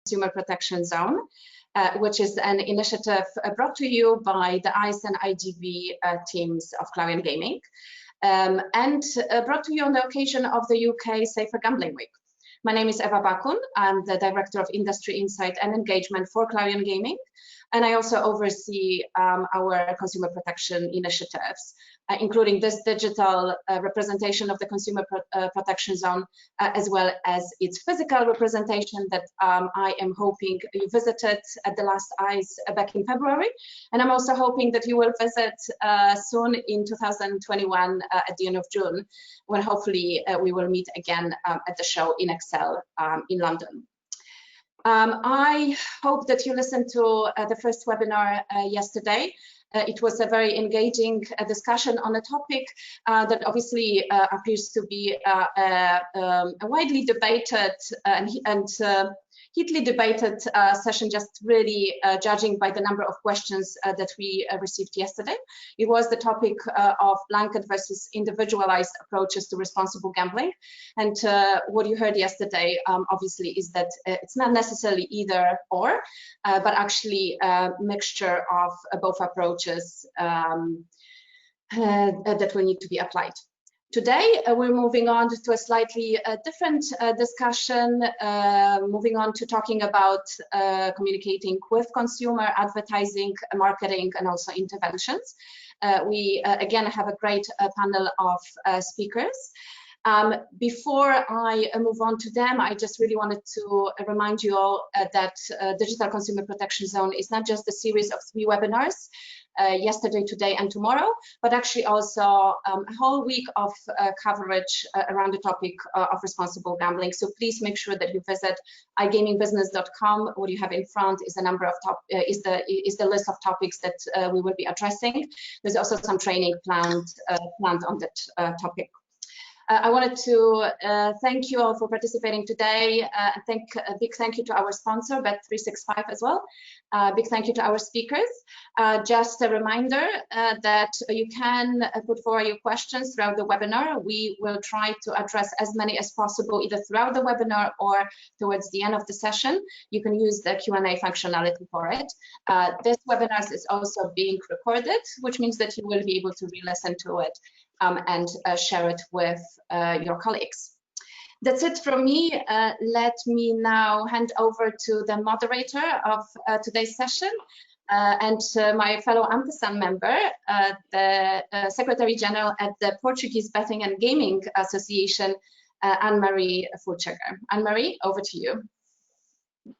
Consumer Protection Zone, which is an initiative brought to you by the ICE and IGV teams of Clarion Gaming, and brought to you on the occasion of the UK Safer Gambling Week. My name is Eva Bakun. I'm the Director of Industry Insight and Engagement for Clarion Gaming, and I also oversee our consumer protection initiatives, including this digital representation of the Consumer Protection Zone, as well as its physical representation that I am hoping you visited at the last ICE back in February. And I'm also hoping that you will visit soon in 2021 at the end of June, when hopefully we will meet again at the show in Excel in London. I hope that you listened to the first webinar yesterday. It was a very engaging discussion on a topic that obviously appears to be a widely debated and heatedly debated session, just really judging by the number of questions that we received yesterday. It was the topic of blanket versus individualized approaches to responsible gambling. And what you heard yesterday, obviously, is that it's not necessarily either or, but actually a mixture of both approaches that will need to be applied. Today, we're moving on to a slightly different discussion, moving on to talking about communicating with consumer, advertising, marketing, and also interventions. We again have a great panel of speakers. Before I move on to them, I just really wanted to remind you all that Digital Consumer Protection Zone is not just a series of 3 webinars, yesterday, today, and tomorrow, but actually also a whole week of coverage around the topic of responsible gambling. So please make sure that you visit igamingbusiness.com. What you have in front is a number of is the list of topics that we will be addressing. There's also some training planned on that topic. I wanted to thank you all for participating today. A big thank you to our sponsor, Bet365 as well. Big thank you to our speakers. Just a reminder that you can put forward your questions throughout the webinar. We will try to address as many as possible, either throughout the webinar or towards the end of the session. You can use the Q&A functionality for it. This webinar is also being recorded, which means that you will be able to re-listen to it and share it with your colleagues. That's it from me. Let me now hand over to the moderator of today's session and my fellow Ampersand member, the Secretary General at the Portuguese Betting and Gaming Association, Anne-Marie Fulchecker. Anne-Marie, over to you.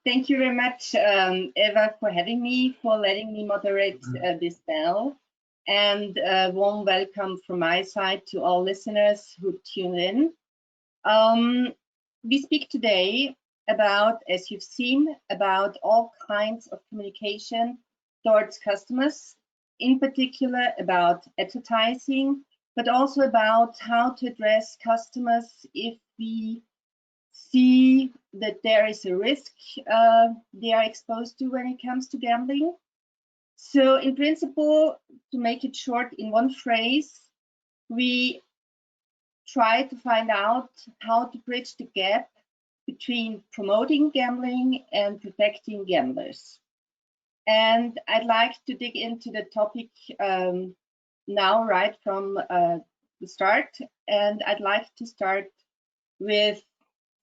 Thank you very much, Eva, for having me, for letting me moderate this panel. And a warm welcome from my side to all listeners who tune in. We speak today about, as you've seen, about all kinds of communication towards customers, in particular about advertising, but also about how to address customers if we see that there is a risk they are exposed to when it comes to gambling. So in principle, to make it short in one phrase, we try to find out how to bridge the gap between promoting gambling and protecting gamblers. And I'd like to dig into the topic now, right from the start. And I'd like to start with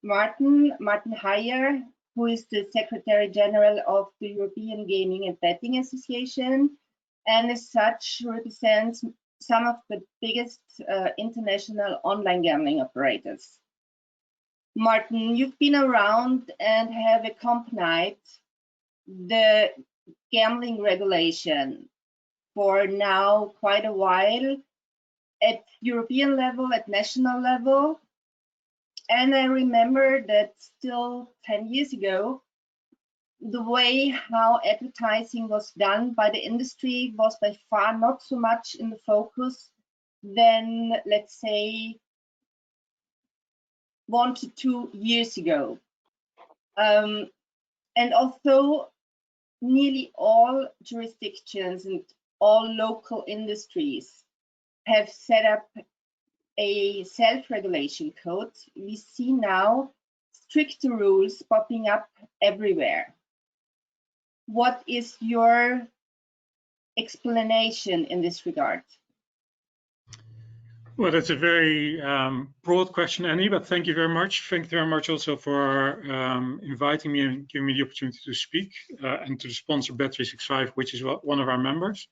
Martin Heyer, who is the Secretary General of the European Gaming and Betting Association, and as such represents some of the biggest international online gambling operators. Martin, you've been around and have accompanied the gambling regulation for now quite a while at European level, at national level. And I remember that still 10 years ago, the way how advertising was done by the industry was by far not so much in the focus than, let's say, 1 to 2 years ago. And although nearly all jurisdictions and all local industries have set up a self-regulation code, we see now stricter rules popping up everywhere. What is your explanation in this regard? Well, that's a very broad question, Annie, but thank you very much. Thank you very much also for inviting me and giving me the opportunity to speak and to sponsor Bet365, which is one of our members.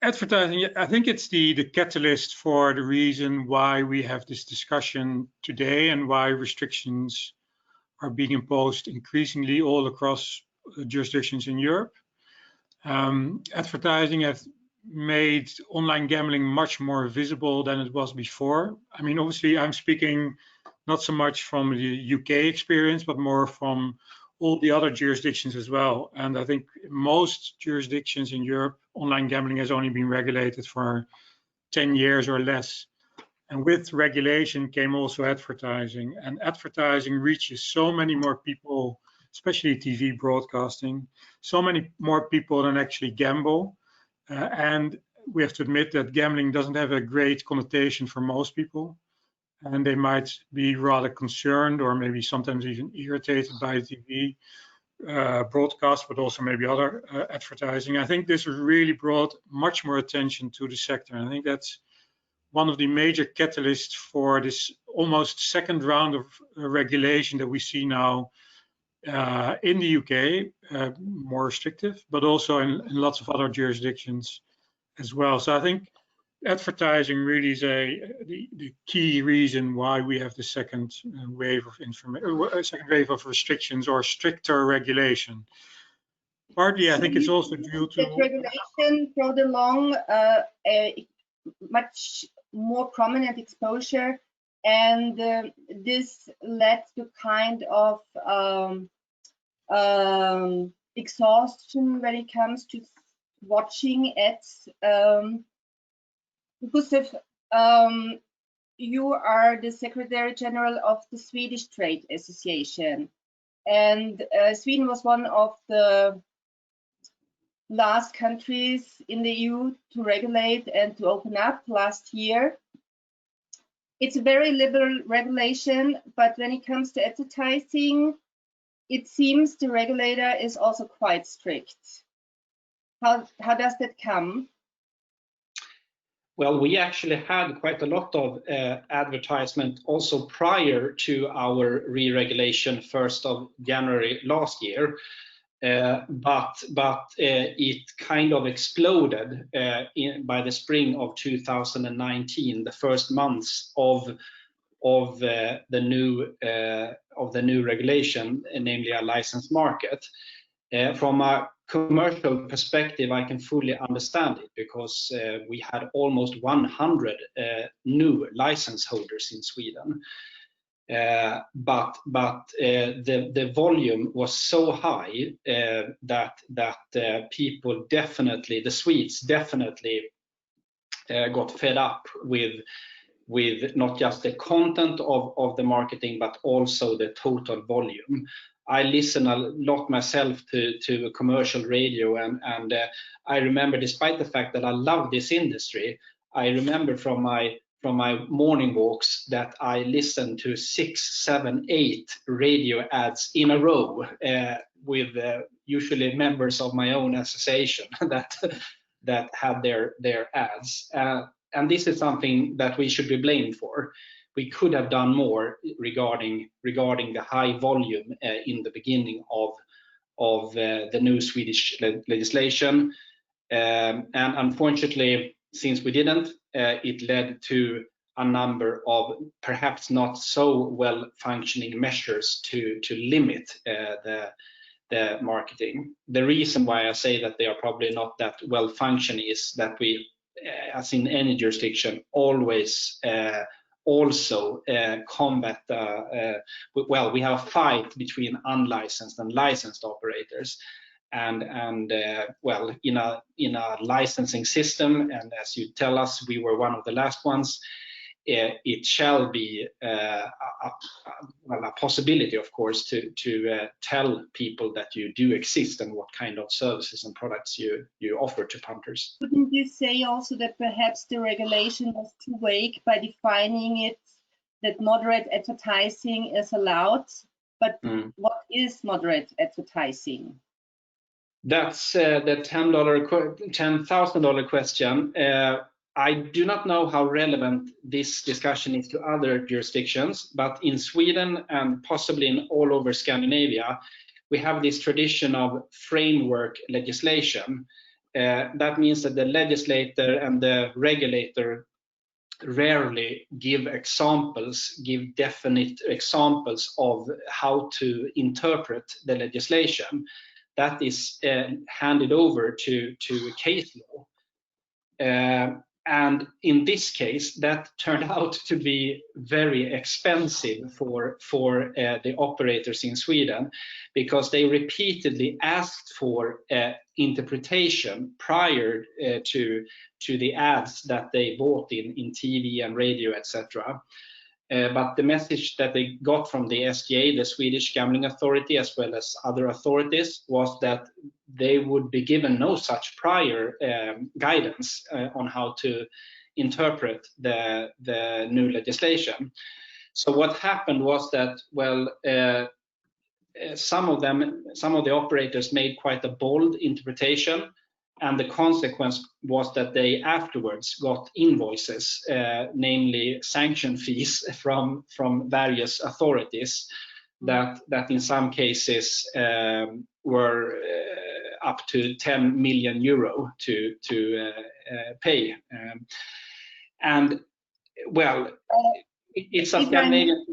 Advertising, I think it's the catalyst for the reason why we have this discussion today and why restrictions are being imposed increasingly all across jurisdictions in Europe. Advertising has made online gambling much more visible than it was before. I mean, obviously, I'm speaking not so much from the UK experience, but more from all the other jurisdictions as well. And I think most jurisdictions in Europe, online gambling has only been regulated for 10 years or less. And with regulation came also advertising. And advertising reaches so many more people, especially TV broadcasting, so many more people than actually gamble. And we have to admit that gambling doesn't have a great connotation for most people. And they might be rather concerned or maybe sometimes even irritated by TV broadcast, but also maybe other advertising. I think this really brought much more attention to the sector. And I think that's one of the major catalysts for this almost second round of regulation that we see now in the UK, more restrictive, but also in lots of other jurisdictions as well. So I think advertising really is the key reason why we have the second wave of restrictions or stricter regulation. Partly, I think it's also due to that regulation brought along a much more prominent exposure, and this led to kind of exhaustion when it comes to watching ads. Gustav, you are the Secretary General of the Swedish Trade Association, and Sweden was one of the last countries in the EU to regulate and to open up last year. It's a very liberal regulation, but when it comes to advertising, it seems the regulator is also quite strict. How does that come? Well, we actually had quite a lot of advertisement also prior to our re-regulation 1st of January last year. But it kind of exploded by the spring of 2019, the first months of the new regulation, namely a licensed market. From a commercial perspective, I can fully understand it because we had almost 100 new license holders in Sweden. But the volume was so high that people definitely, the Swedes definitely got fed up with not just the content of the marketing, but also the total volume. I listen a lot myself to commercial radio, and I remember, despite the fact that I love this industry, I remember from my morning walks that I listened to 6, 7, 8 radio ads in a row with usually members of my own association that had their ads. And this is something that we should be blamed for. We could have done more regarding the high volume in the beginning of the new Swedish legislation. And unfortunately, since we didn't, it led to a number of perhaps not so well functioning measures to limit the marketing. The reason why I say that they are probably not that well functioning is that we, as in any jurisdiction, always also combat, well, we have a fight between unlicensed and licensed operators. And well, in a licensing system, and as you tell us, we were one of the last ones, it shall be a possibility, of course, to tell people that you do exist and what kind of services and products you offer to punters. Wouldn't you say also that perhaps the regulation was too vague by defining it that moderate advertising is allowed, but what is moderate advertising? That's the $10,000 question. I do not know how relevant this discussion is to other jurisdictions, but in Sweden and possibly in all over Scandinavia, we have this tradition of framework legislation. That means that the legislator and the regulator rarely give definite examples of how to interpret the legislation. That is handed over to case law. And in this case, that turned out to be very expensive for the operators in Sweden, because they repeatedly asked for interpretation prior to the ads that they bought in TV and radio, etc. But the message that they got from the SGA, the Swedish Gambling Authority, as well as other authorities, was that they would be given no such prior guidance on how to interpret the new legislation. So what happened was that, well, some of the operators made quite a bold interpretation, and the consequence was that they afterwards got invoices, namely sanction fees from various authorities that in some cases were up to 10 million euro to pay. And well, it's a Scandinavian.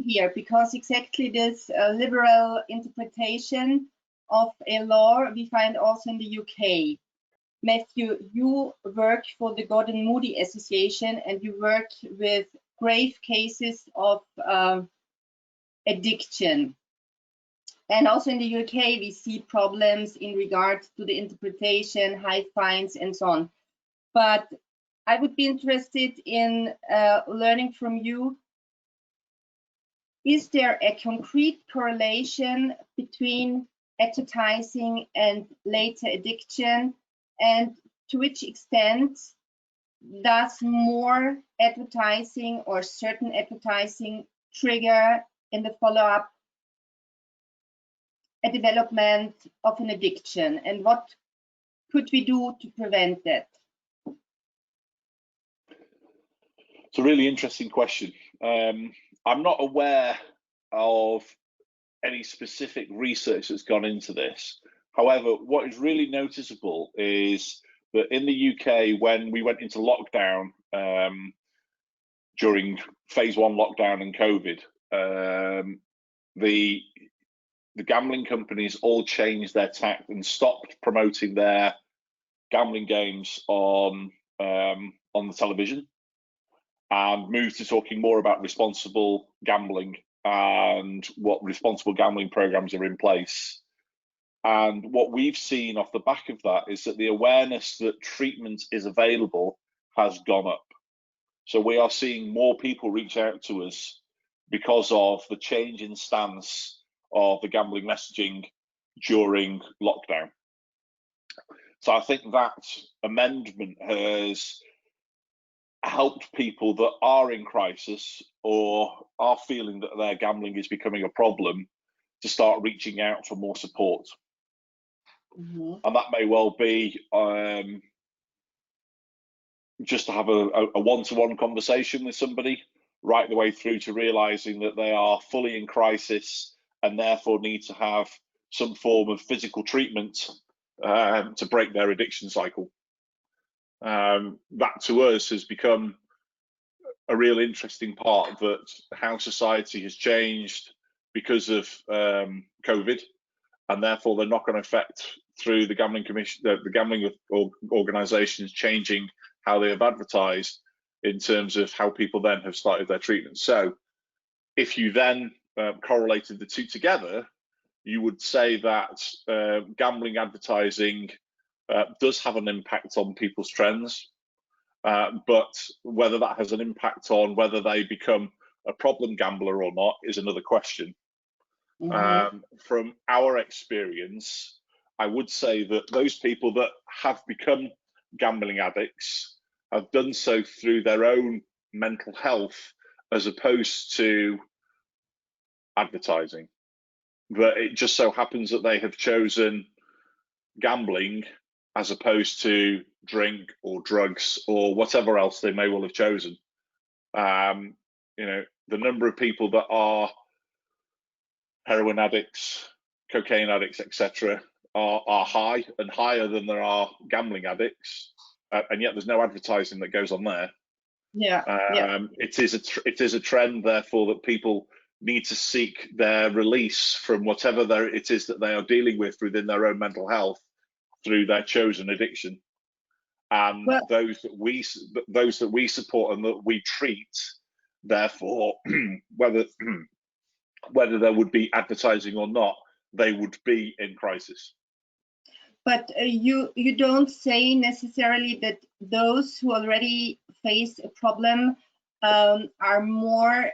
Here, because exactly this liberal interpretation of a law we find also in the UK. Matthew, you work for the Gordon Moody Association and you work with grave cases of addiction. And also in the UK, we see problems in regards to the interpretation, high fines, and so on. But I would be interested in learning from you. Is there a concrete correlation between advertising and later addiction, and to which extent does more advertising or certain advertising trigger in the follow-up a development of an addiction, and what could we do to prevent that? It's a really interesting question. I'm not aware of any specific research that's gone into this. However, what is really noticeable is that in the UK, when we went into lockdown during phase 1 lockdown and COVID, the gambling companies all changed their tack and stopped promoting their gambling games on the television, and moved to talking more about responsible gambling and what responsible gambling programs are in place. And what we've seen off the back of that is that the awareness that treatment is available has gone up. So we are seeing more people reach out to us because of the change in stance of the gambling messaging during lockdown. So I think that amendment has helped people that are in crisis or are feeling that their gambling is becoming a problem to start reaching out for more support. Mm-hmm. And that may well be just to have a one-to-one conversation with somebody, right the way through to realizing that they are fully in crisis and therefore need to have some form of physical treatment to break their addiction cycle. That to us has become a real interesting part, that how society has changed because of COVID, and therefore the knock-on effect through the gambling commission, the gambling organisations changing how they have advertised in terms of how people then have started their treatment. So if you then correlated the two together, you would say that gambling advertising does have an impact on people's trends, but whether that has an impact on whether they become a problem gambler or not is another question. Mm-hmm. From our experience, I would say that those people that have become gambling addicts have done so through their own mental health as opposed to advertising. But it just so happens that they have chosen gambling as opposed to drink or drugs or whatever else they may well have chosen. You know, the number of people that are heroin addicts, cocaine addicts, etc., are high and higher than there are gambling addicts, and yet there's no advertising that goes on there. Yeah. It is a trend, therefore, that people need to seek their release from whatever it is that they are dealing with within their own mental health through their chosen addiction. And those that we support and that we treat, therefore, whether there would be advertising or not, they would be in crisis. But you don't say necessarily that those who already face a problem are more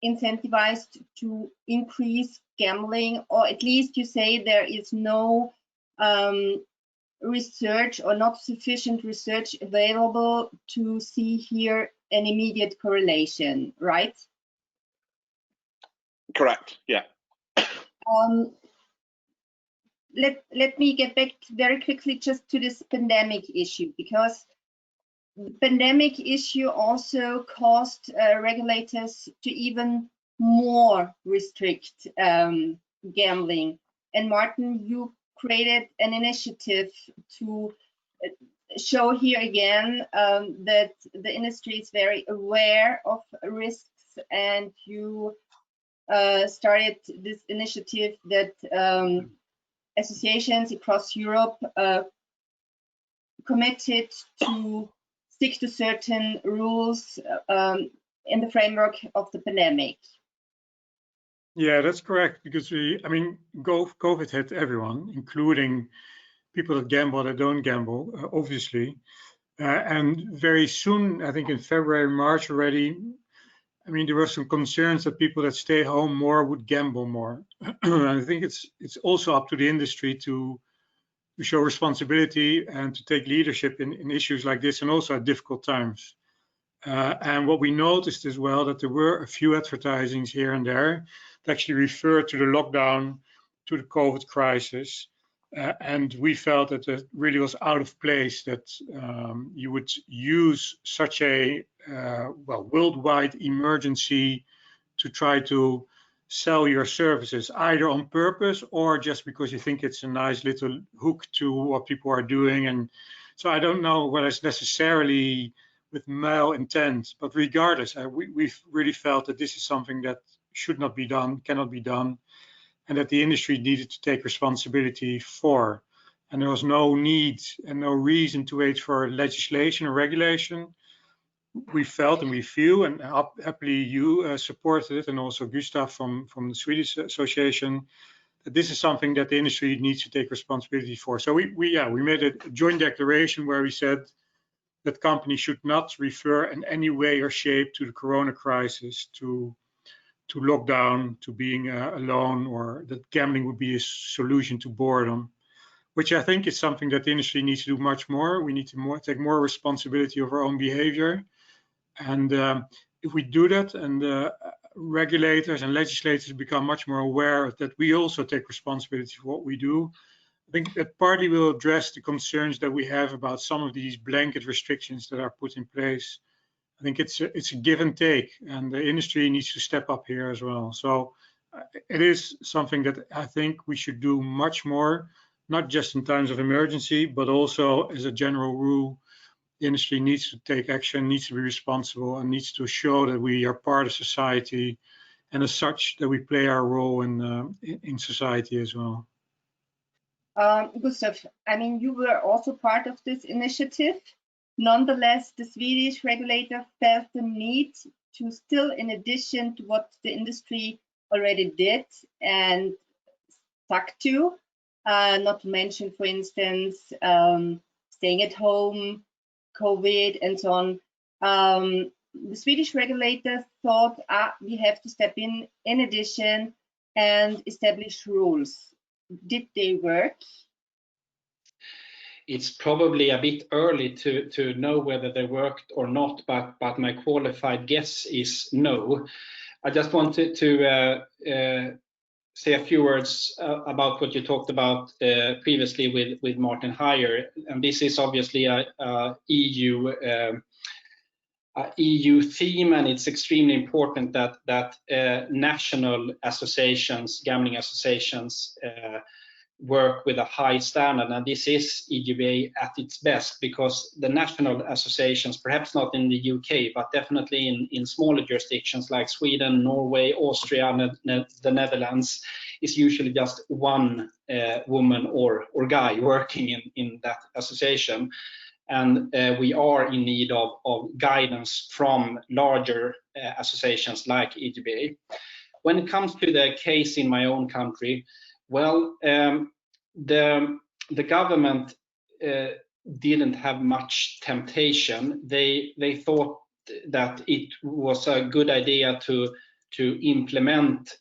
incentivized to increase gambling, or at least you say there is no research or not sufficient research available to see here an immediate correlation, right? Correct, yeah. Let me get back very quickly just to this pandemic issue, because the pandemic issue also caused regulators to even more restrict gambling. And Martin, you created an initiative to show here again that the industry is very aware of risks, and you started this initiative that associations across Europe committed to stick to certain rules in the framework of the pandemic. Yeah, that's correct, because COVID hit everyone, including people that gamble, that don't gamble, obviously. And very soon, I think in February, March already, there were some concerns that people that stay home more would gamble more. And I think it's also up to the industry to show responsibility and to take leadership in issues like this, and also at difficult times. And what we noticed as well, that there were a few advertisings here and there that actually referred to the lockdown, to the COVID crisis. And we felt that it really was out of place that you would use such a worldwide emergency to try to sell your services, either on purpose or just because you think it's a nice little hook to what people are doing. And so I don't know whether it's necessarily with mal intent, but regardless, we've really felt that this is something that should not be done, cannot be done, and that the industry needed to take responsibility for. And there was no need and no reason to wait for legislation or regulation. We felt and we feel, and happily you supported it, and also Gustav from the Swedish Association, that this is something that the industry needs to take responsibility for. So we made a joint declaration where we said that companies should not refer in any way or shape to the corona crisis, to lockdown, to being alone, or that gambling would be a solution to boredom, which I think is something that the industry needs to do much more. We need to take more responsibility of our own behavior. And if we do that, and regulators and legislators become much more aware that we also take responsibility for what we do, I think that partly will address the concerns that we have about some of these blanket restrictions that are put in place. I think it's a give and take, and the industry needs to step up here as well. So it is something that I think we should do much more, not just in times of emergency, but also as a general rule. The industry needs to take action, needs to be responsible, and needs to show that we are part of society, and as such that we play our role in society as well. Gustav, you were also part of this initiative. Nonetheless, the Swedish regulator felt the need to still, in addition to what the industry already did and stuck to, not to mention, for instance, staying at home, COVID, and so on. The Swedish regulator thought, we have to step in addition, and establish rules. Did they work? it's probably a bit early to know whether they worked or not, but my qualified guess is no. I just wanted to say a few words about what you talked about previously with Martin Heyer, and this is obviously a EU theme, and it's extremely important that national associations, gambling associations, work with a high standard, and this is EGBA at its best, because the national associations, perhaps not in the UK, but definitely in smaller jurisdictions like Sweden, Norway, Austria, the Netherlands, is usually just one woman or guy working in that association. And we are in need of guidance from larger associations like EGBA. When it comes to the case in my own country, well, the government didn't have much temptation. They thought that it was a good idea to implement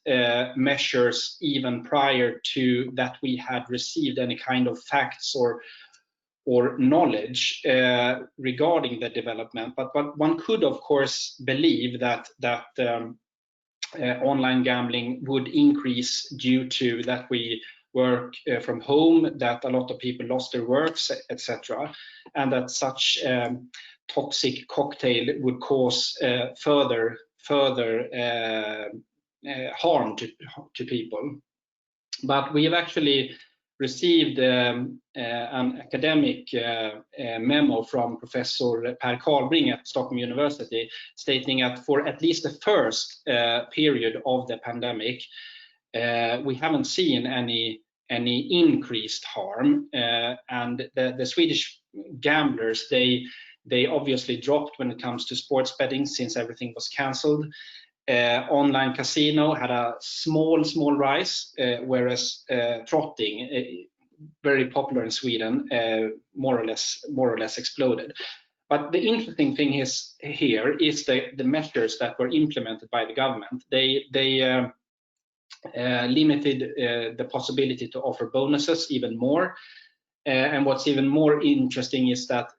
measures even prior to that we had received any kind of facts or knowledge regarding the development. But one could, of course, believe that online gambling would increase due to that we work from home, that a lot of people lost their works, etc., and that such toxic cocktail would cause further harm to people. But we have actually received an academic memo from Professor Per Karlbring at Stockholm University, stating that for at least the first period of the pandemic, we haven't seen any increased harm, and the Swedish gamblers, they obviously dropped when it comes to sports betting since everything was cancelled. Online casino had a small rise, whereas trotting, very popular in Sweden, more or less exploded. But the interesting thing is the measures that were implemented by the government. They limited the possibility to offer bonuses even more. And what's even more interesting is that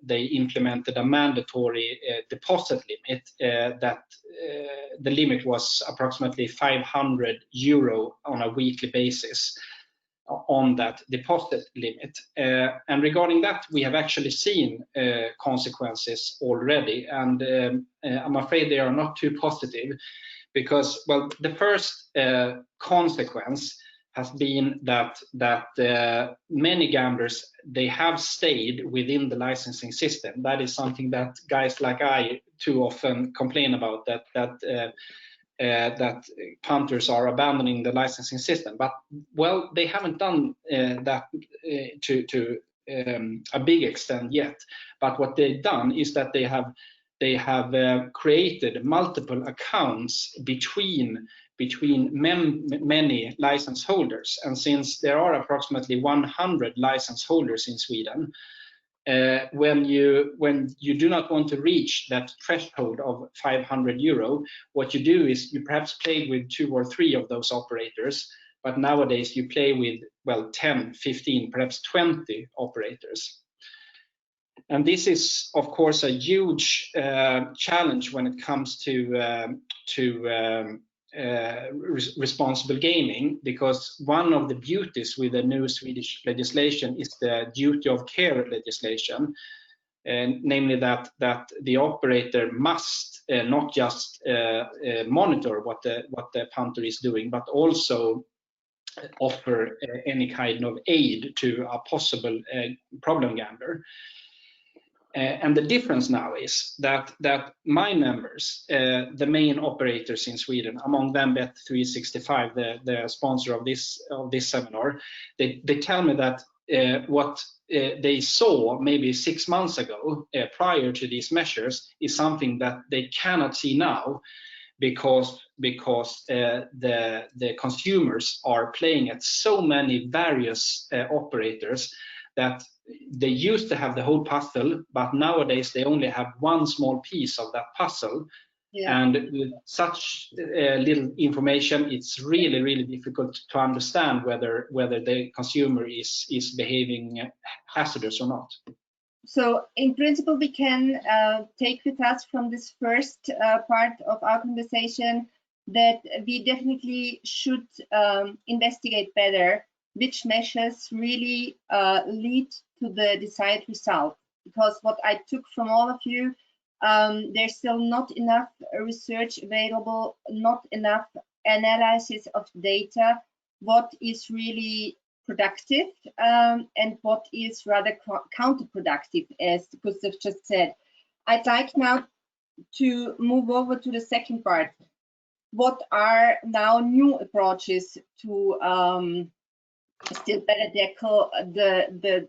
they implemented a mandatory deposit limit, that the limit was approximately €500 on a weekly basis on that deposit limit. And regarding that, we have actually seen consequences already, and I'm afraid they are not too positive, because, well, the first consequence has been that many gamblers, they have stayed within the licensing system. That is something that guys like I too often complain about, that punters are abandoning the licensing system. But, well, they haven't done that to a big extent yet. But what they've done is that they have created multiple accounts between many license holders, and since there are approximately 100 license holders in Sweden, when you do not want to reach that threshold of €500, what you do is you perhaps play with 2 or 3 of those operators, but nowadays you play with, well, 10, 15, perhaps 20 operators. And this is, of course, a huge challenge when it comes to responsible gaming, because one of the beauties with the new Swedish legislation is the duty of care legislation, and namely that the operator must not just monitor what the punter is doing, but also offer any kind of aid to a possible problem gambler. And the difference now is that my members, the main operators in Sweden, among them Bet365, the sponsor of this seminar, they tell me that what they saw maybe 6 months ago, prior to these measures, is something that they cannot see now, because the consumers are playing at so many various operators that they used to have the whole puzzle, but nowadays they only have one small piece of that puzzle. Yeah. And with such little information, it's really difficult to understand whether the consumer is behaving hazardous or not. So in principle, we can take with us from this first part of our conversation that we definitely should investigate better which measures really lead to the desired result. Because what I took from all of you, there's still not enough research available, not enough analysis of data, what is really productive and what is rather counterproductive, as Gustav just said. I'd like now to move over to the second part. What are now new approaches to still better tackle the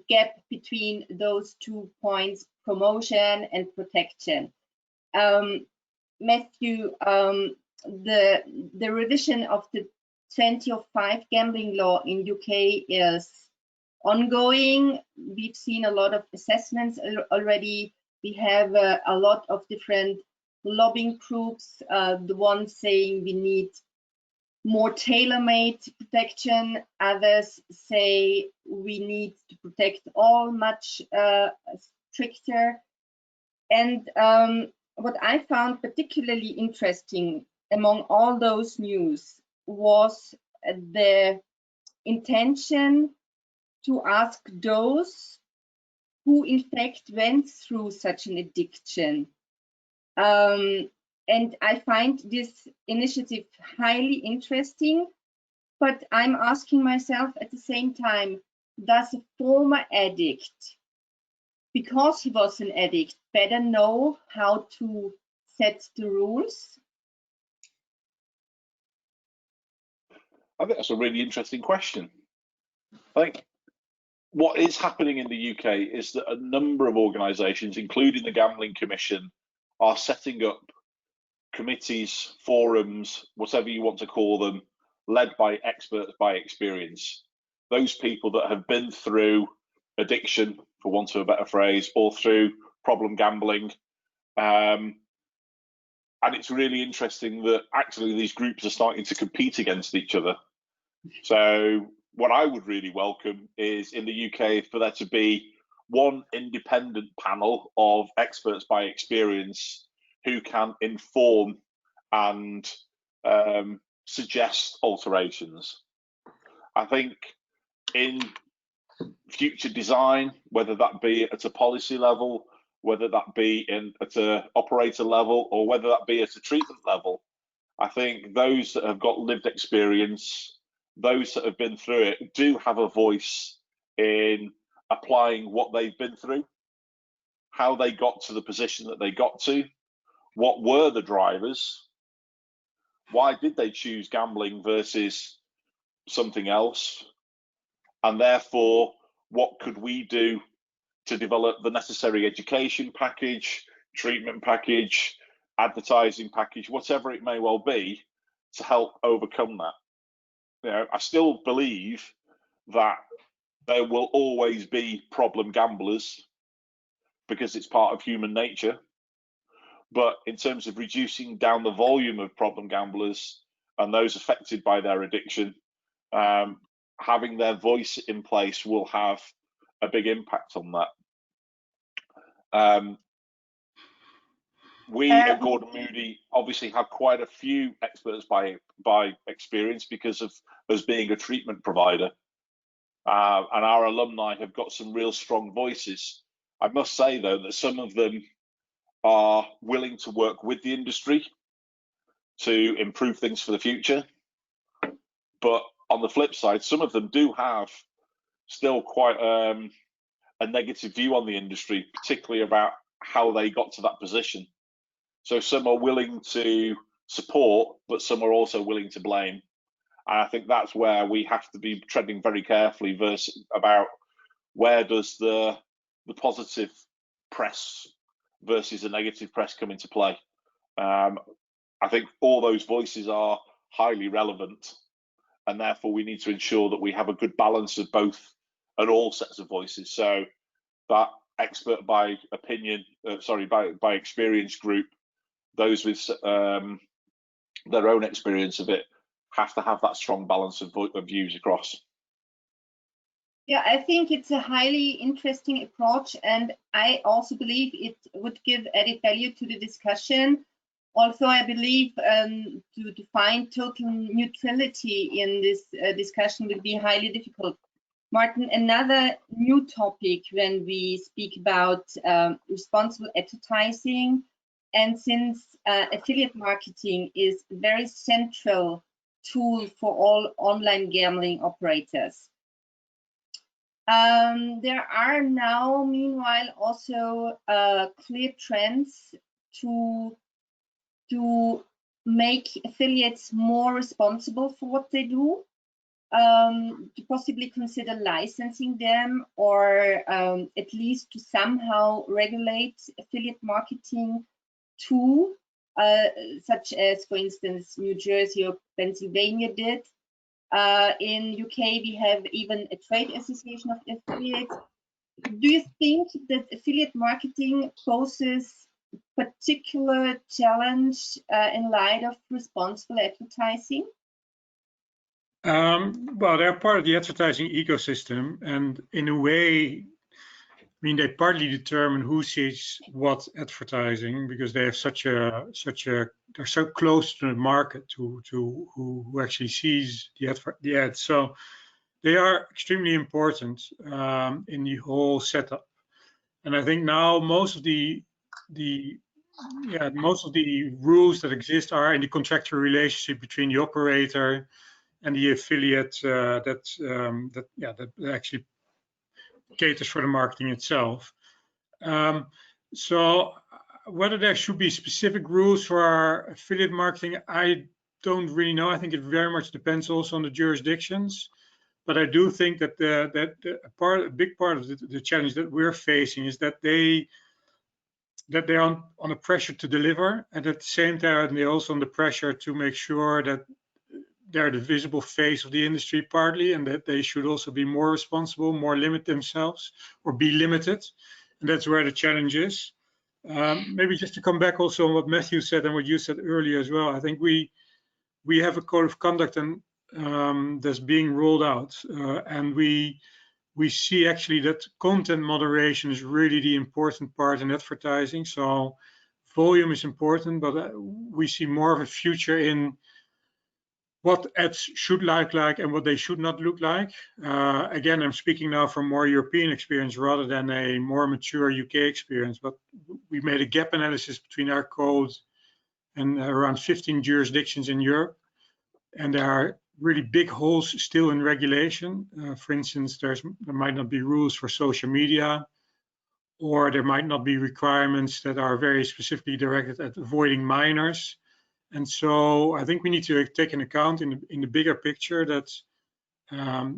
gap between those 2 points, promotion and protection? Matthew, the revision of the 2005 gambling law in UK is ongoing. We've seen a lot of assessments already. We have a lot of different lobbying groups, the ones saying we need more tailor-made protection, others say we need to protect all much stricter. And what I found particularly interesting among all those news was the intention to ask those who in fact went through such an addiction. And I find this initiative highly interesting, but I'm asking myself at the same time, does a former addict, because he was an addict, better know how to set the rules? I think that's a really interesting question. I think what is happening in the UK is that a number of organisations, including the Gambling Commission, are setting up committees, forums, whatever you want to call them, led by experts by experience. Those people that have been through addiction, for want of a better phrase, or through problem gambling. And it's really interesting that actually these groups are starting to compete against each other. So what I would really welcome is in the UK for there to be one independent panel of experts by experience who can inform and suggest alterations. I think in future design, whether that be at a policy level, whether that be at an operator level, or whether that be at a treatment level, I think those that have got lived experience, those that have been through it, do have a voice in applying what they've been through, how they got to the position that they got to, what were the drivers, why did they choose gambling versus something else, and therefore what could we do to develop the necessary education package, treatment package, advertising package, whatever it may well be, to help overcome that. You know, I still believe that there will always be problem gamblers because it's part of human nature. But in terms of reducing down the volume of problem gamblers and those affected by their addiction, having their voice in place will have a big impact on that. We at Gordon Moody obviously have quite a few experts by experience because of us being a treatment provider. And our alumni have got some real strong voices. I must say, though, that some of them are willing to work with the industry to improve things for the future. But on the flip side, some of them do have still quite a negative view on the industry, particularly about how they got to that position. So some are willing to support, but some are also willing to blame. And I think that's where we have to be treading very carefully about where does the positive press versus the negative press come into play. I think all those voices are highly relevant, and therefore we need to ensure that we have a good balance of both and all sets of voices. So that expert by opinion, by experience group, those with their own experience of it, have to have that strong balance of views across. Yeah, I think it's a highly interesting approach, and I also believe it would give added value to the discussion. Also, I believe to find total neutrality in this discussion will be highly difficult. Martin, another new topic when we speak about responsible advertising, and since affiliate marketing is a very central tool for all online gambling operators. There are now, meanwhile, also clear trends to make affiliates more responsible for what they do, to possibly consider licensing them, or at least to somehow regulate affiliate marketing too, such as, for instance, New Jersey or Pennsylvania did. In UK, we have even a trade association of affiliates. Do you think that affiliate marketing poses particular challenge in light of responsible advertising? Well, they're part of the advertising ecosystem, and in a way, I mean, they partly determine who sees what advertising, because they have they're so close to the market, to who actually sees the ads. So they are extremely important in the whole setup. And I think now most of the rules that exist are in the contractual relationship between the operator and the affiliate that actually caters for the marketing itself. So whether there should be specific rules for our affiliate marketing, I don't really know. I think it very much depends also on the jurisdictions. But I do think that a big part of the challenge that we're facing is that they're on a pressure to deliver, and at the same time they're also under pressure to make sure that they're the visible face of the industry partly, and that they should also be more responsible, more limit themselves, or be limited. And that's where the challenge is. Maybe just to come back also on what Matthew said and what you said earlier as well, I think we have a code of conduct and that's being rolled out, and we see actually that content moderation is really the important part in advertising. So volume is important, but we see more of a future in what ads should look like and what they should not look like. Again, I'm speaking now from more European experience rather than a more mature UK experience, but we made a gap analysis between our code and around 15 jurisdictions in Europe. And there are really big holes still in regulation. For instance, there might not be rules for social media, or there might not be requirements that are very specifically directed at avoiding minors. And so I think we need to take into account in the bigger picture that a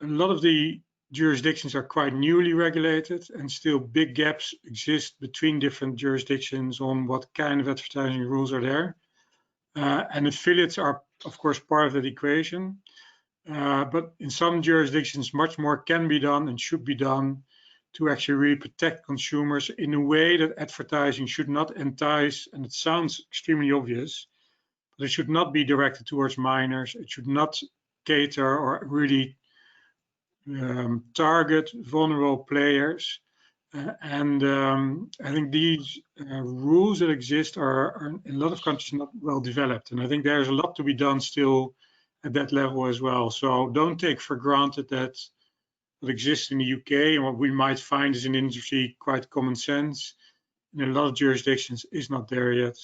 lot of the jurisdictions are quite newly regulated, and still big gaps exist between different jurisdictions on what kind of advertising rules are there. And affiliates are, of course, part of that equation. But in some jurisdictions, much more can be done and should be done to actually really protect consumers in a way that advertising should not entice, and it sounds extremely obvious, but it should not be directed towards minors. It should not cater or really target vulnerable players. I think these rules that exist are in a lot of countries not well developed. And I think there's a lot to be done still at that level as well. So don't take for granted that what exists in the UK and what we might find is in industry quite common sense in a lot of jurisdictions is not there yet.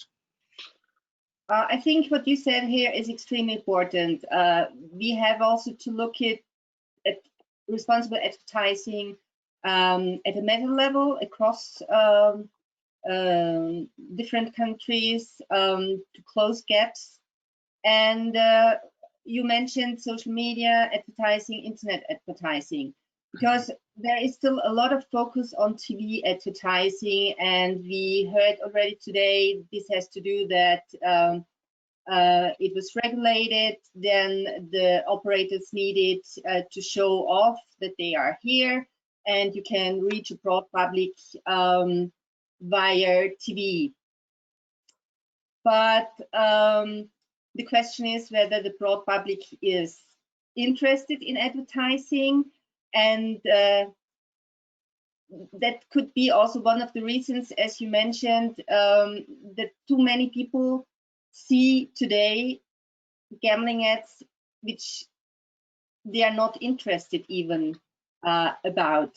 I think what you said here is extremely important. We have also to look at responsible advertising at a meta level across different countries to close gaps. And you mentioned social media advertising, internet advertising, because there is still a lot of focus on TV advertising, and we heard already today this has to do that it was regulated, then the operators needed to show off that they are here, and you can reach a broad public via TV. But the question is whether the broad public is interested in advertising, and that could be also one of the reasons, as you mentioned, that too many people see today gambling ads which they are not interested even about.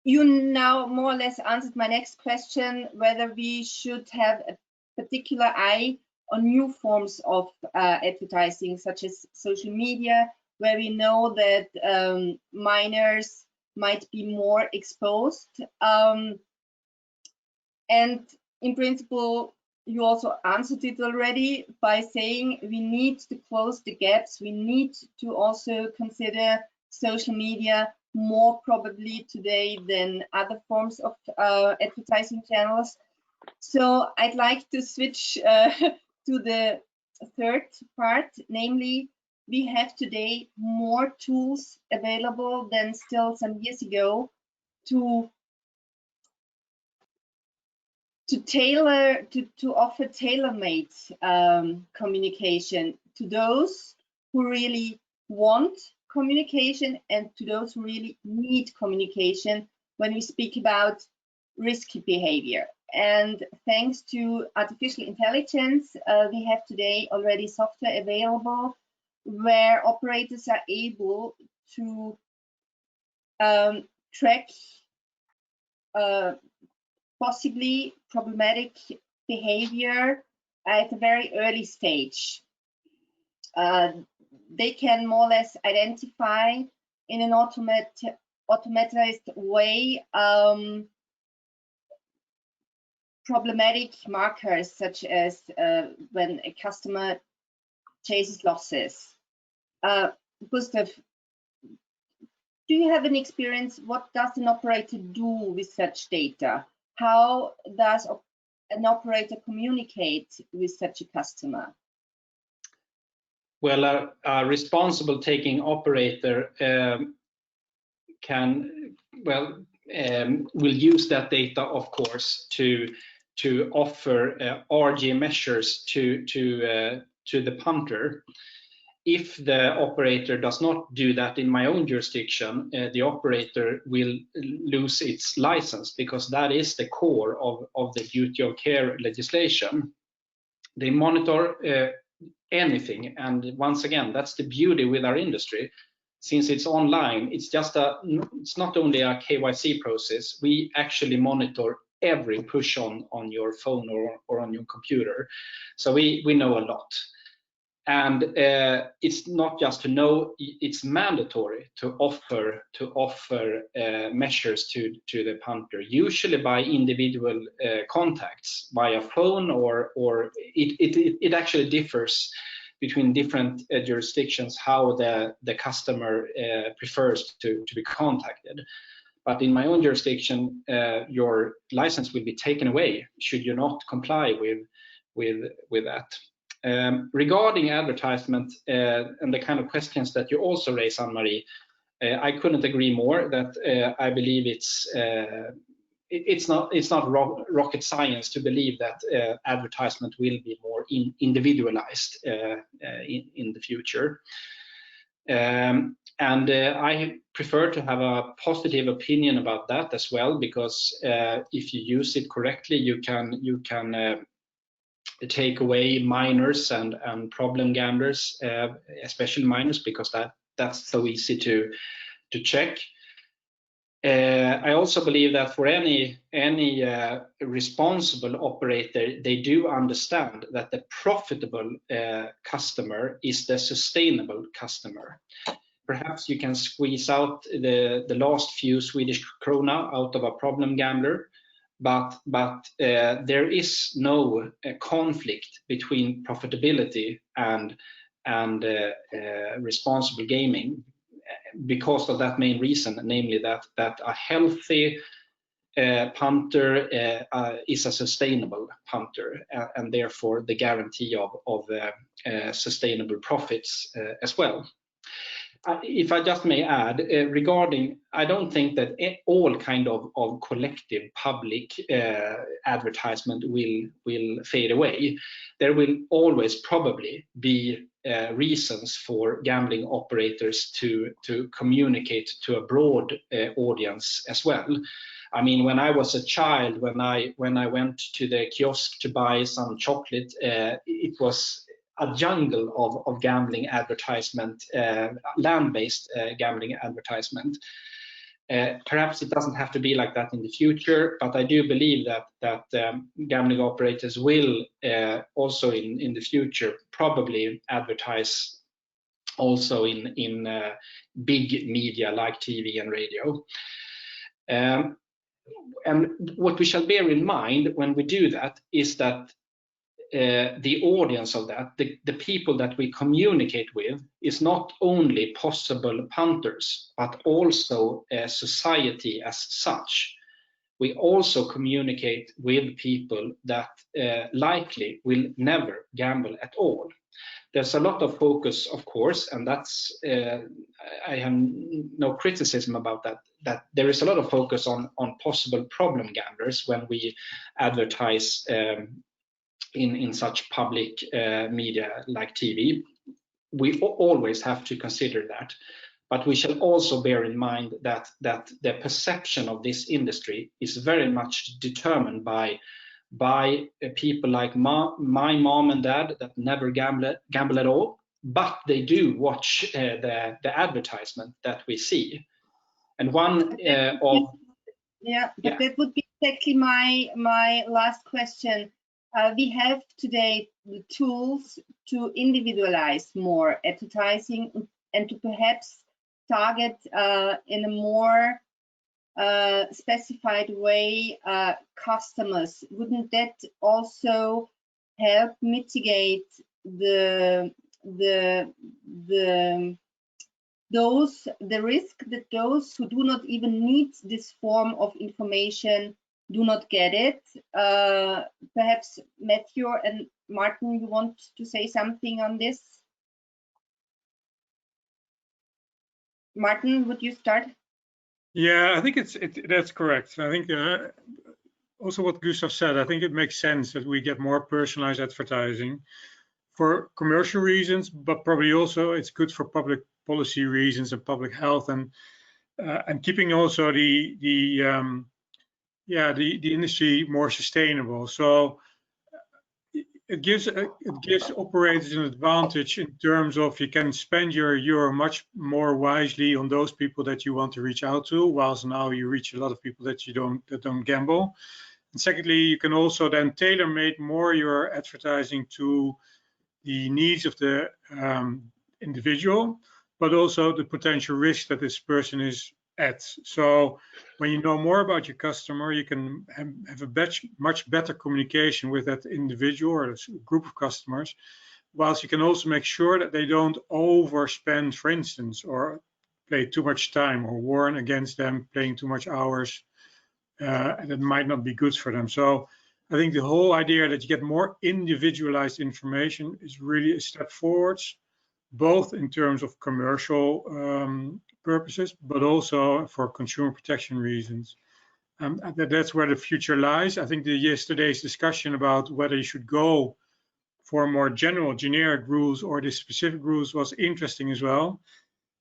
You now more or less answered my next question, whether we should have a particular eye on new forms of advertising, such as social media, where we know that minors might be more exposed. And in principle, you also answered it already by saying we need to close the gaps. We need to also consider social media more probably today than other forms of advertising channels. So I'd like to switch to the third part, namely, we have today more tools available than still some years ago to offer tailor-made communication to those who really want communication and to those who really need communication when we speak about risky behavior. And thanks to artificial intelligence, we have today already software available where operators are able to track possibly problematic behavior at a very early stage. They can more or less identify in an automatized way problematic markers, such as when a customer chases losses. Gustav, do you have an experience? What does an operator do with such data? How does an operator communicate with such a customer? Well, a responsible taking operator will use that data, of course, to offer RG measures to the punter. If the operator does not do that in my own jurisdiction, the operator will lose its license, because that is the core of the duty of care legislation. They monitor anything, and once again, that's the beauty with our industry. Since it's online, it's not only a KYC process. We actually monitor every push on your phone or on your computer, so we know a lot. And it's not just to know; it's mandatory to offer measures to the punter, usually by individual contacts via phone, or it actually differs between different jurisdictions how the customer prefers to be contacted. But in my own jurisdiction, your license will be taken away should you not comply with that. Regarding advertisement and the kind of questions that you also raise, Anne-Marie, I couldn't agree more that I believe it's not rocket science to believe that advertisement will be more individualized in the future. And I prefer to have a positive opinion about that as well, because if you use it correctly, you can take away minors and problem gamblers, especially minors, because that's so easy to check. I also believe that for any responsible operator, they do understand that the profitable customer is the sustainable customer. Perhaps you can squeeze out the last few Swedish krona out of a problem gambler, but there is no conflict between profitability and responsible gaming, because of that main reason, namely that a healthy punter is a sustainable punter, and therefore the guarantee of sustainable profits as well. if I just may add, regarding, I don't think that all kind of collective public advertisement will fade away. There will always probably be reasons for gambling operators to communicate to a broad audience as well. I mean, when I was a child, when I went to the kiosk to buy some chocolate, it was a jungle of gambling advertisement, land-based gambling advertisement. Perhaps it doesn't have to be like that in the future, but I do believe that gambling operators will also in the future probably advertise also in big media like TV and radio. And what we shall bear in mind when we do that is that the audience of that, the people that we communicate with, is not only possible punters, but also society as such. We also communicate with people that likely will never gamble at all. There's a lot of focus, of course, and that's I have no criticism about that there is a lot of focus on possible problem gamblers when we advertise in such public media like TV. We always have to consider that, but we shall also bear in mind that the perception of this industry is very much determined by people like my mom and dad that never gamble at all, but they do watch the advertisement that we see. And one that would be exactly my last question. We have today the tools to individualize more advertising and to perhaps target in a more specified way customers. Wouldn't that also help mitigate the risk that those who do not even need this form of information do not get it? Perhaps Matthew and Martin, you want to say something on this? Martin, would you start? Yeah, I think that's correct. I think also what Gustav said, I think it makes sense that we get more personalized advertising for commercial reasons, but probably also it's good for public policy reasons and public health, and keeping also the industry more sustainable. So it gives operators an advantage in terms of you can spend your euro much more wisely on those people that you want to reach out to, whilst now you reach a lot of people that don't gamble. And secondly, you can also then tailor-make more your advertising to the needs of the individual, but also the potential risk that this person is at. So when you know more about your customer, you can have a much better communication with that individual or a group of customers, whilst you can also make sure that they don't overspend, for instance, or play too much time, or warn against them playing too much hours, and it might not be good for them. So I think the whole idea that you get more individualized information is really a step forwards, both in terms of commercial purposes, but also for consumer protection reasons. That's where the future lies. I think yesterday's discussion about whether you should go for more general, generic rules or the specific rules was interesting as well.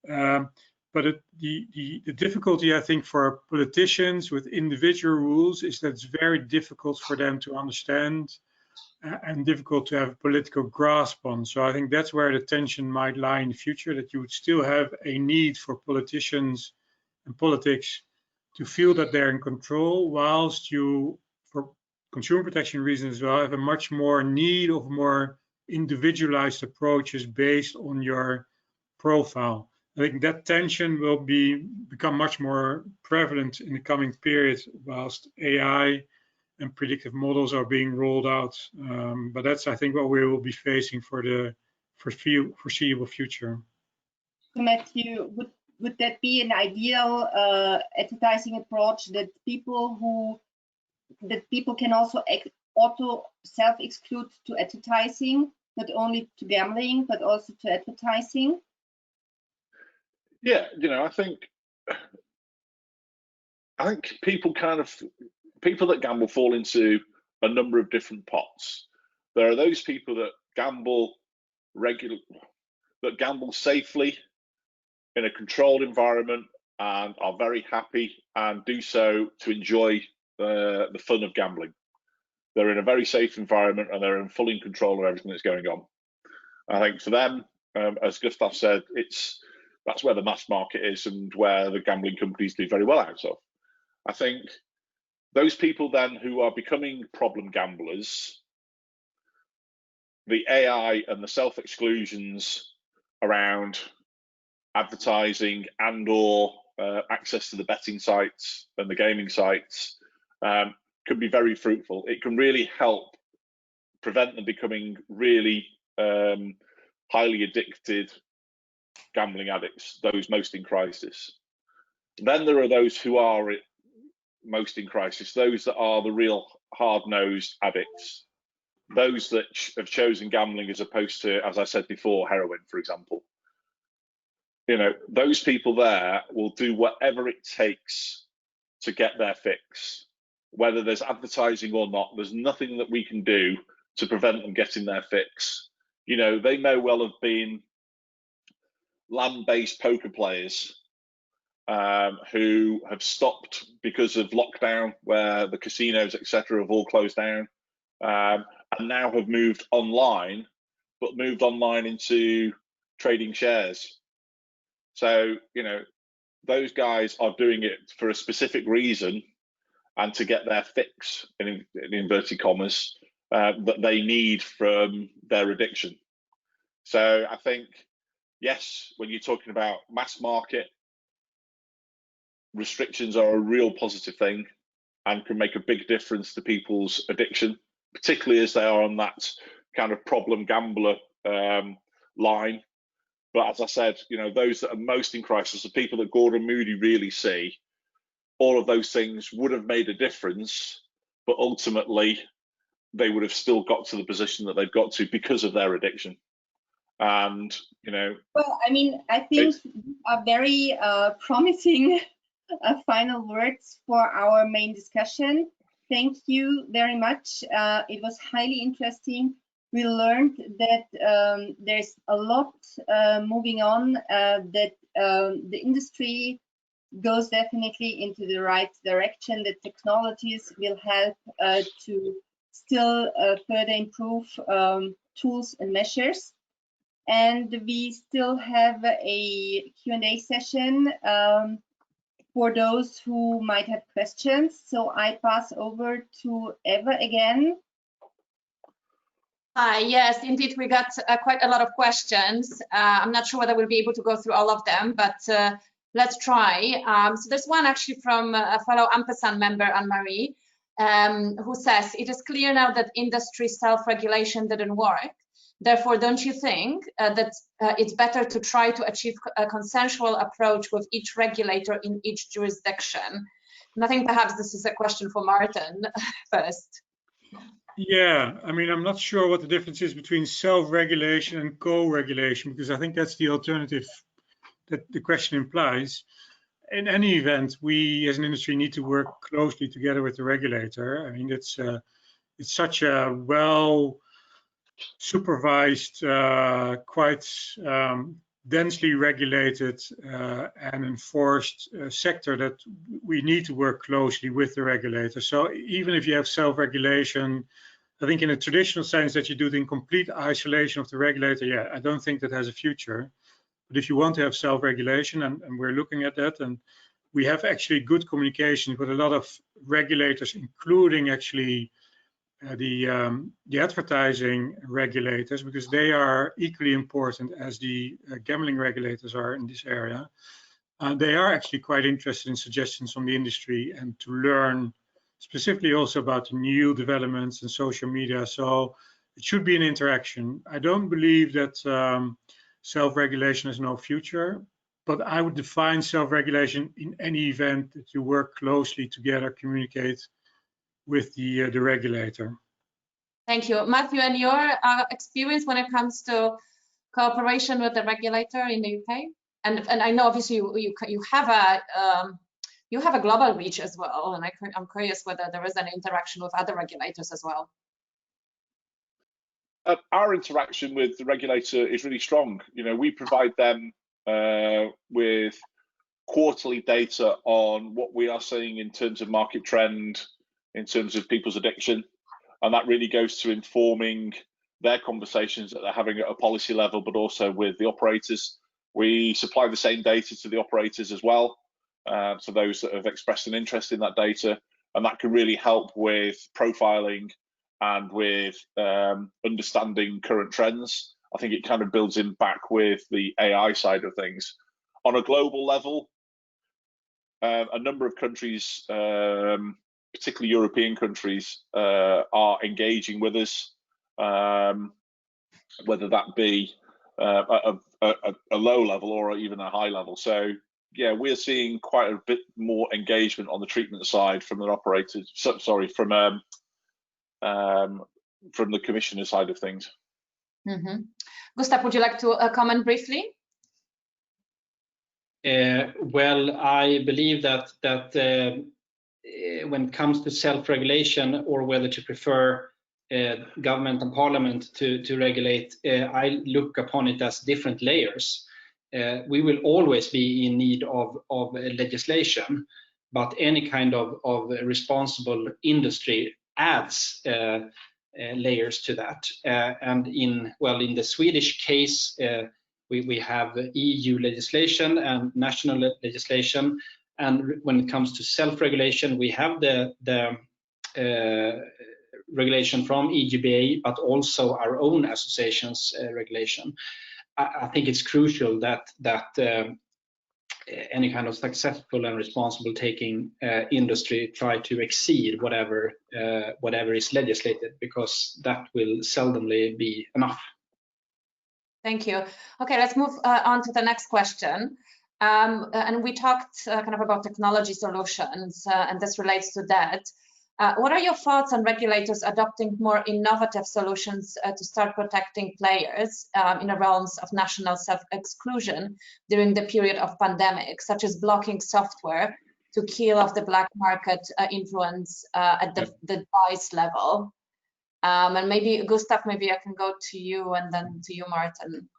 But the difficulty, I think, for politicians with individual rules is that it's very difficult for them to understand and difficult to have a political grasp on. So I think that's where the tension might lie in the future, that you would still have a need for politicians and politics to feel that they're in control, whilst you, for consumer protection reasons as well, have a much more need of more individualized approaches based on your profile. I think that tension will become much more prevalent in the coming period, whilst AI and predictive models are being rolled out. But that's, I think, what we will be facing for the foreseeable future. Matthew, would that be an ideal advertising approach, that people can also self-exclude to advertising, not only to gambling but also to advertising? Yeah, I think people that gamble fall into a number of different pots. There are those people that gamble safely in a controlled environment and are very happy and do so to enjoy the fun of gambling. They're in a very safe environment and they're in full control of everything that's going on. I think for them, as Gustav said, that's where the mass market is and where the gambling companies do very well out of. I think those people then who are becoming problem gamblers, the AI and the self-exclusions around advertising and/or access to the betting sites and the gaming sites can be very fruitful. It can really help prevent them becoming really highly addicted gambling addicts, those most in crisis. Then there are those who are most in crisis, those that are the real hard-nosed addicts, those that have chosen gambling as opposed to, as I said before, heroin, for example. Those people there will do whatever it takes to get their fix, whether there's advertising or not. There's nothing that we can do to prevent them getting their fix. They may well have been land-based poker players who have stopped because of lockdown, where the casinos, etc., have all closed down, and now have moved online, but moved online into trading shares. So, those guys are doing it for a specific reason and to get their fix, in inverted commas, that they need from their addiction. So I think, yes, when you're talking about mass market, restrictions are a real positive thing and can make a big difference to people's addiction, particularly as they are on that kind of problem gambler line. But as I said, those that are most in crisis, the people that Gordon Moody really see, all of those things would have made a difference, but ultimately they would have still got to the position that they've got to because of their addiction. And, Well, I mean, I think are very promising final words for our main discussion. Thank you very much. It was highly interesting. We learned that there's a lot moving on, that the industry goes definitely into the right direction, that technologies will help to still further improve tools and measures. And we still have a Q&A session for those who might have questions. So I pass over to Eva again. Hi, yes, indeed, we got quite a lot of questions. I'm not sure whether we'll be able to go through all of them, but let's try. So there's one actually from a fellow Ampersand member, Anne-Marie, who says, it is clear now that industry self-regulation didn't work. Therefore, don't you think that it's better to try to achieve a consensual approach with each regulator in each jurisdiction? And I think perhaps this is a question for Martin first. Yeah, I mean, I'm not sure what the difference is between self-regulation and co-regulation, because I think that's the alternative that the question implies. In any event, we as an industry need to work closely together with the regulator. I mean, it's such a well supervised, quite densely regulated and enforced sector that we need to work closely with the regulator. So even if you have self-regulation, I think in a traditional sense that you do it in complete isolation of the regulator, yeah, I don't think that has a future. But if you want to have self-regulation, and we're looking at that, and we have actually good communication with a lot of regulators, including actually the advertising regulators, because they are equally important as the gambling regulators are in this area. They are actually quite interested in suggestions from the industry and to learn specifically also about the new developments in social media. So it should be an interaction. I don't believe that self-regulation has no future, but I would define self-regulation in any event that you work closely together, communicate with the regulator. Thank you. Matthew, and your experience when it comes to cooperation with the regulator in the UK? And I know obviously you have a global reach as well, and I'm curious whether there is an interaction with other regulators as well. Our interaction with the regulator is really strong. We provide them with quarterly data on what we are seeing in terms of market trend, in terms of people's addiction, and that really goes to informing their conversations that they're having at a policy level, but also with the operators. We supply the same data to the operators as well, so those that have expressed an interest in that data, and that can really help with profiling and with understanding current trends. I think it kind of builds in back with the AI side of things. On a global level, a number of countries, particularly European countries, are engaging with us, whether that be a low level or even a high level. So yeah, we're seeing quite a bit more engagement on the treatment side from the operators. Sorry, from the commissioner side of things. Mm-hmm. Gustav, would you like to comment briefly? Well, I believe that when it comes to self-regulation, or whether to prefer government and parliament to regulate, I look upon it as different layers. We will always be in need of legislation, but any kind of responsible industry adds layers to that. And in the Swedish case, we have EU legislation and national legislation, and when it comes to self-regulation, we have the regulation from EGBA, but also our own association's regulation. I think it's crucial that any kind of successful and responsible taking industry try to exceed whatever is legislated, because that will seldomly be enough. Thank you. Okay, let's move on to the next question. And we talked kind of about technology solutions, and this relates to that. What are your thoughts on regulators adopting more innovative solutions to start protecting players in the realms of national self-exclusion during the period of pandemic, such as blocking software to kill off the black market influence at the device level? And maybe, Gustav, maybe I can go to you and then to you, Martin.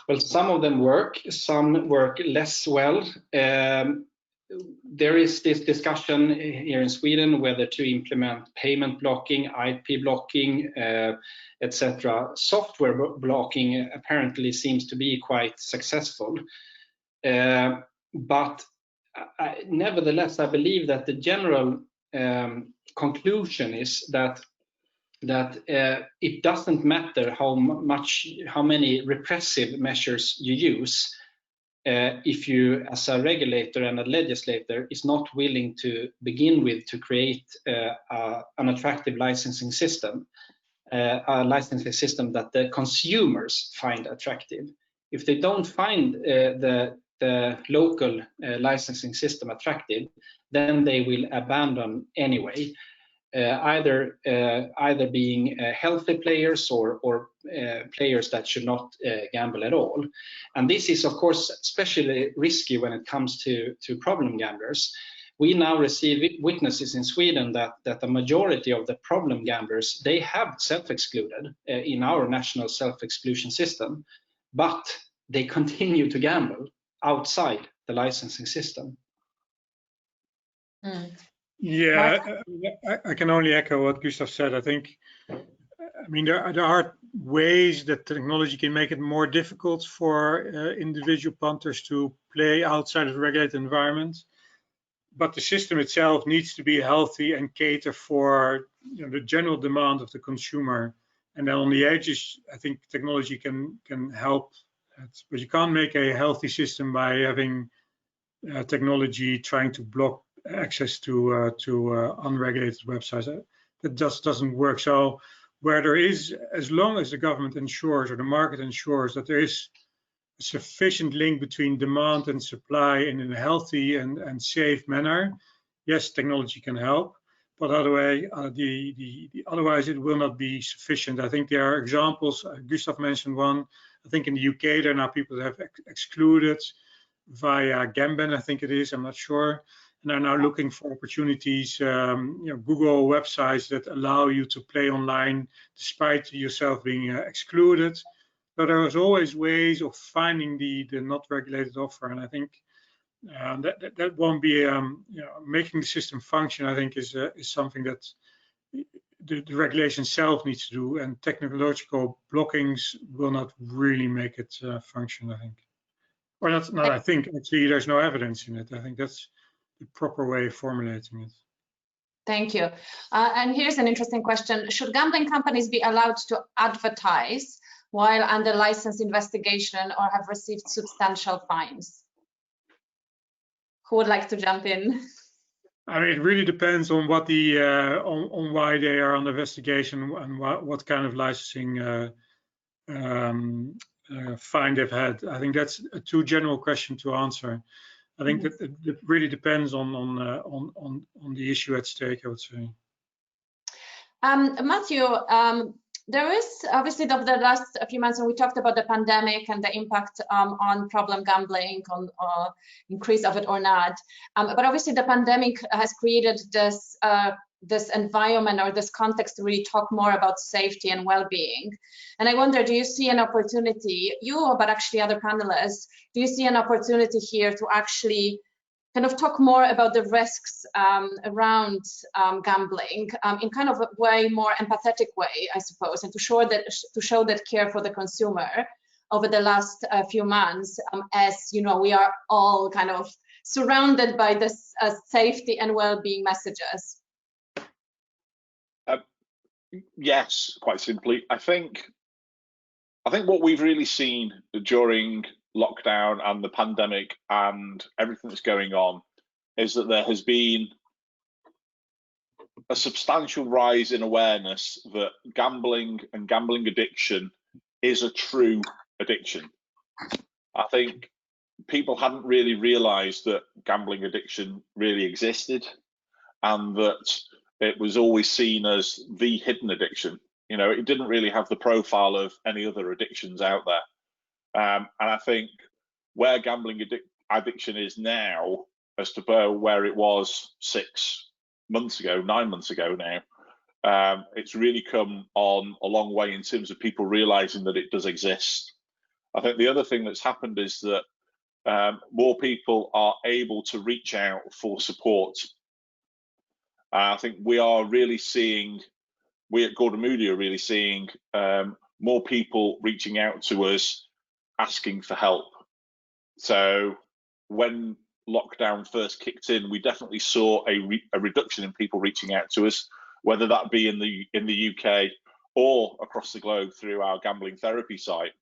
Well, some of them work, some work less well. There is this discussion here in Sweden whether to implement payment blocking, IP blocking, etc. Software blocking apparently seems to be quite successful. But nevertheless, I believe that the general conclusion is that it doesn't matter how many repressive measures you use, if you, as a regulator and a legislator, is not willing to begin with to create an attractive licensing system, a licensing system that the consumers find attractive. If they don't find the local licensing system attractive, then they will abandon anyway. Either being healthy players or players that should not gamble at all. And this is, of course, especially risky when it comes to problem gamblers. We now receive witnesses in Sweden that the majority of the problem gamblers, they have self-excluded in our national self-exclusion system, but they continue to gamble outside the licensing system. Mm. Yeah, I can only echo what Gustav said. I mean, there are ways that technology can make it more difficult for individual punters to play outside of the regulated environment. But the system itself needs to be healthy and cater for the general demand of the consumer. And then on the edges, I think technology can help. But you can't make a healthy system by having technology trying to block access to unregulated websites. That just doesn't work. So where there is, as long as the government ensures or the market ensures that there is a sufficient link between demand and supply in a healthy and safe manner, yes, technology can help. But otherwise, otherwise it will not be sufficient. I think there are examples. Gustav mentioned one. I think in the UK there are now people that have excluded via Gambin, I think it is, I'm not sure, and are now looking for opportunities, Google websites that allow you to play online despite yourself being excluded. So there is always ways of finding the not regulated offer, and I think that won't be making the system function. I think is something that the regulation itself needs to do, and technological blockings will not really make it function, I think. Or not, I think actually there's no evidence in it. I think that's the proper way of formulating it. Thank you. And here's an interesting question. Should gambling companies be allowed to advertise while under license investigation or have received substantial fines? Who would like to jump in? I mean, it really depends on what the on why they are under investigation and what kind of licensing fine they've had. I think that's a too general question to answer. I think that it really depends on the issue at stake, I would say. Matthew, there is obviously over the last few months, and we talked about the pandemic and the impact on problem gambling, on increase of it or not. But obviously the pandemic has created this this environment or this context to really talk more about safety and well-being. And I wonder, do you see an opportunity, you, but actually other panelists, do you see an opportunity here to actually kind of talk more about the risks around gambling in kind of a way more empathetic way, I suppose, and to show that care for the consumer over the last few months, as you know, we are all kind of surrounded by this safety and well-being messages. Yes, quite simply. I think what we've really seen during lockdown and the pandemic and everything that's going on is that there has been a substantial rise in awareness that gambling and gambling addiction is a true addiction. I think people hadn't really realized that gambling addiction really existed and that it was always seen as the hidden addiction. You know, it didn't really have the profile of any other addictions out there. And I think where gambling addiction is now as to where it was 6 months ago, 9 months ago now, it's really come on a long way in terms of people realizing that it does exist. I think the other thing that's happened is that more people are able to reach out for support. I think we are really seeing, we at Gordon Moody are really seeing more people reaching out to us asking for help. So when lockdown first kicked in, we definitely saw a reduction in people reaching out to us, whether that be in the UK or across the globe through our gambling therapy site.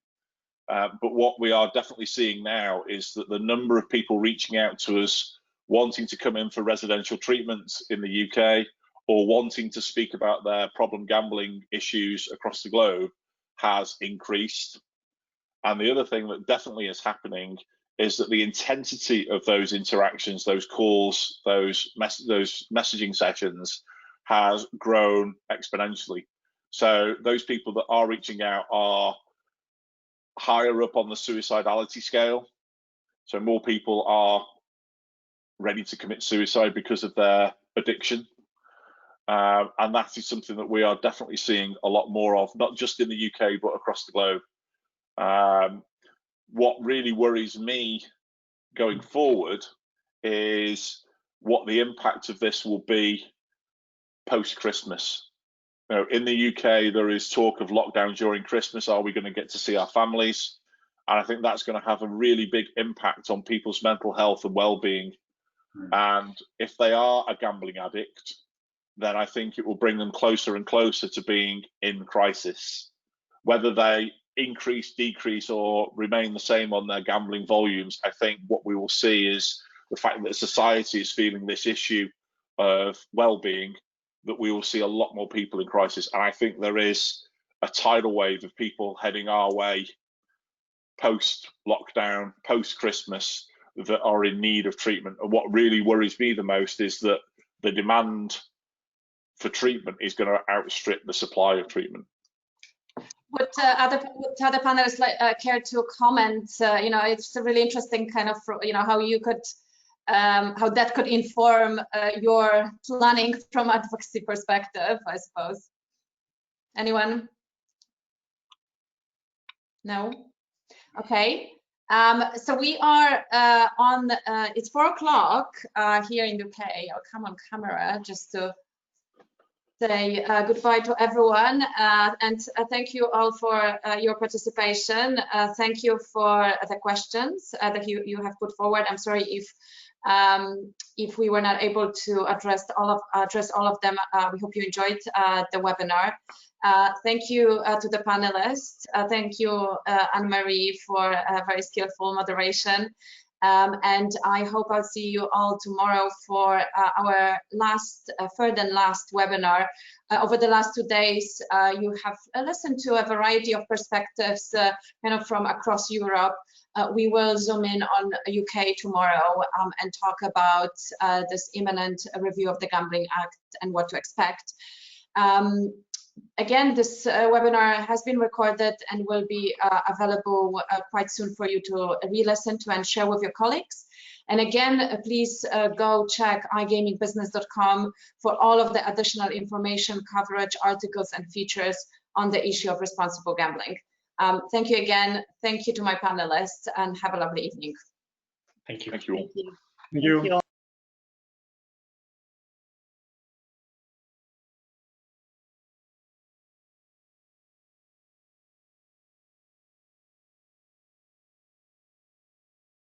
But what we are definitely seeing now is that the number of people reaching out to us wanting to come in for residential treatments in the UK or wanting to speak about their problem gambling issues across the globe has increased. And the other thing that definitely is happening is that the intensity of those interactions, those calls, those messaging sessions has grown exponentially. So those people that are reaching out are higher up on the suicidality scale. So more people are ready to commit suicide because of their addiction. And that is something that we are definitely seeing a lot more of, not just in the UK, but across the globe. What really worries me going forward is what the impact of this will be post-Christmas. You know, in the UK, there is talk of lockdown during Christmas. Are we going to get to see our families? And I think that's going to have a really big impact on people's mental health and well-being. And if they are a gambling addict, then I think it will bring them closer and closer to being in crisis. Whether they increase, decrease, or remain the same on their gambling volumes, I think what we will see is the fact that society is feeling this issue of well-being, that we will see a lot more people in crisis. And I think there is a tidal wave of people heading our way post-lockdown, post-Christmas, that are in need of treatment. And what really worries me the most is that the demand for treatment is going to outstrip the supply of treatment. would other panelists care to comment? It's a really interesting kind of, how you could, how that could inform your planning from advocacy perspective, I suppose. Anyone? No? Okay. So we are on, it's 4 o'clock here in the UK. I'll come on camera just to say goodbye to everyone, and thank you all for your participation. Thank you for the questions that you have put forward. I'm sorry if we were not able to address all of them. We hope you enjoyed the webinar. Thank you to the panelists. Thank you, Anne-Marie, for very skillful moderation. And I hope I'll see you all tomorrow for our third and last webinar. Over the last 2 days, you have listened to a variety of perspectives kind of from across Europe. We will zoom in on UK tomorrow and talk about this imminent review of the Gambling Act and what to expect. Again, this webinar has been recorded and will be available quite soon for you to re-listen to and share with your colleagues. And again, please go check igamingbusiness.com for all of the additional information, coverage, articles, and features on the issue of responsible gambling. Thank you again. Thank you to my panelists, and have a lovely evening. Thank you. Thank you all. Thank you. Thank you. Thank you all.